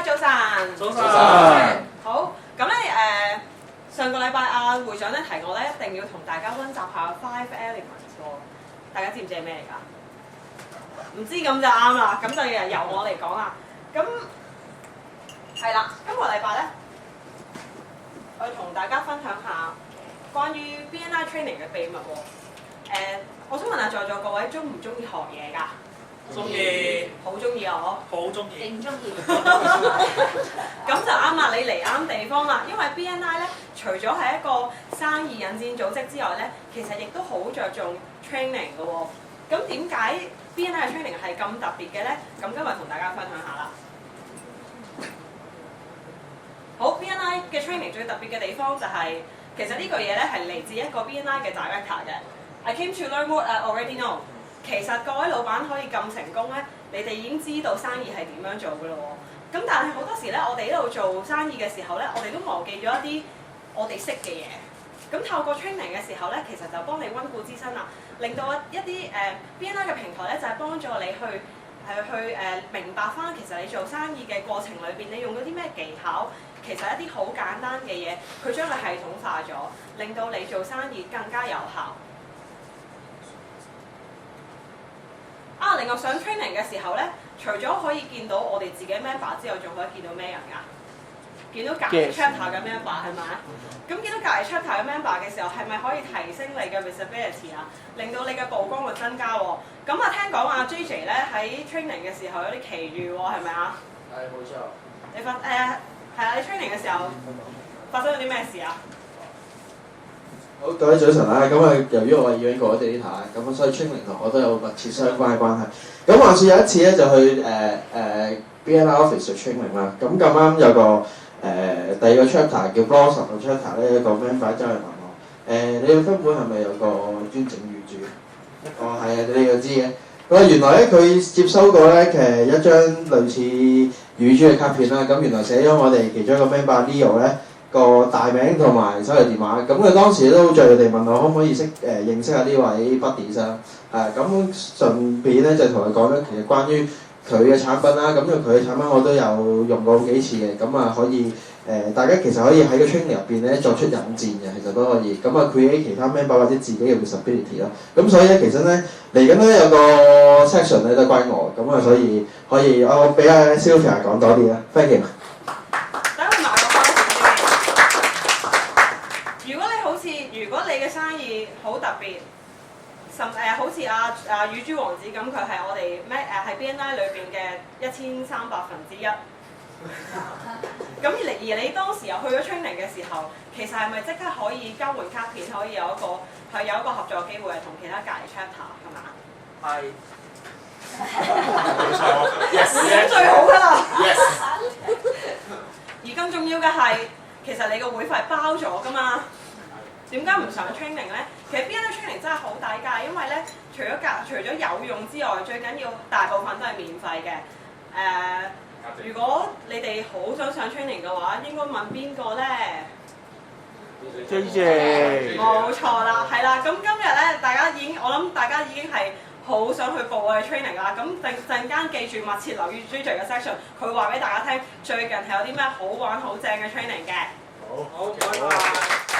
早晨。早晨。好，咁咧上個禮拜會長咧提我咧，一定要同大家溫習下 Five Elements 喎。大家知唔知係咩嚟㗎？唔知咁就啱啦，咁就由我嚟講啦。咁係啦，今個禮拜咧，我要同大家分享下關於 BNI training 嘅秘密喎。我想問下在座各位中唔中意學嘢㗎？中意，好中意啊！我好中意。你唔中意？咁就啱啦，你嚟啱地方啦。因為 BNI 咧，除咗係一個生意引薦組織之外咧，其實亦都好着重 training 嘅喎。咁點解 BNI 嘅 training 係咁特別嘅咧？咁今日同大家分享下啦。好 ，BNI 嘅 training 最特別嘅地方就係、其實呢句嘢咧係嚟自一個 BNI 嘅 director 嘅。I came to learn what I already know。其實各位老闆可以咁成功咧，你哋已經知道生意係點樣做嘅咯喎。咁但係好多時咧，我哋喺度做生意嘅時候咧，我哋都忘記咗一啲我哋識嘅嘢。咁透過 training 嘅時候咧，其實就幫你溫故知新啦，令到一啲BNI 嘅平台咧，就係幫助你去明白翻其實你做生意嘅過程裏邊，你用咗啲咩技巧，其實一啲好簡單嘅嘢，佢將佢系統化咗，令到你做生意更加有效。另外上 training 嘅時候咧，除咗可以見到我哋自己 member 之外，仲可以見到咩人㗎？見到隔離 chapter 嘅 member 係咪？咁見到隔離 chapter 嘅 member 嘅時候，係咪可以提升你嘅 visibility 啊？令到你嘅曝光率增加喎。咁聽講阿 JJ 咧喺 training 嘅時候有啲奇遇喎，係咪啊？係冇錯。你係啊！你 training 嘅時候發生咗啲咩事啊？好，各位早晨啦！咁由於我係要過咗 data，咁所以 training 同我都有密切相關嘅關係。咁話說有一次咧，就去BNI office 做 training 啦。咁咁啱有個第二個 chapter 叫 Blossom 嘅 chapter 咧，一個 member 周嚟問我你嘅分會係咪有個專整乳豬？哦，係啊，你又知嘅。咁原來咧佢接收過咧，其實一張類似乳豬嘅卡片啦。咁原來寫咗我哋其中一個 member Leo 咧個大名同埋手提電話，咁佢當時都好著意地問我可唔可以認識下呢位 buddies 啊？咁順便咧就同佢講咗其實關於佢嘅產品啦，咁因為佢嘅產品我都有用過好幾次嘅，咁可以大家其實可以喺個 training 入邊咧作出引薦嘅，其實都可以，咁create其他 member 或者自己嘅 visibility 咯。咁所以咧其實咧嚟緊咧有個 section 咧都關我，咁所以可以我俾阿 Sylvia 講多啲啦 ，thank you。如果你嘅生意好特別，好似乳豬王子咁，佢係我哋係 BNI 裏邊嘅1300%。咁而你當時又去咗 training 嘅時候，其實係咪即刻可以交換卡片，可以有一個合作機會係同其他隔離 chapter 係嘛？係。冇錯。咁最好㗎啦。Yes。而更重要嘅係，其實你個會費係包咗㗎嘛。點解唔上 training 咧？其實 BNI training 真係好抵㗎，因為咧除咗有用之外，最緊要大部分都係免費嘅。如果你哋好想上 training 嘅話，應該問邊個咧 ？JJ。冇錯啦，係啦。咁今日咧，我諗大家已經係好想去報我哋 training 啦。咁陣間記住密切留意 JJ 嘅 section，佢話俾大家聽最近係有啲咩好玩好正嘅 training 嘅。好，拜拜。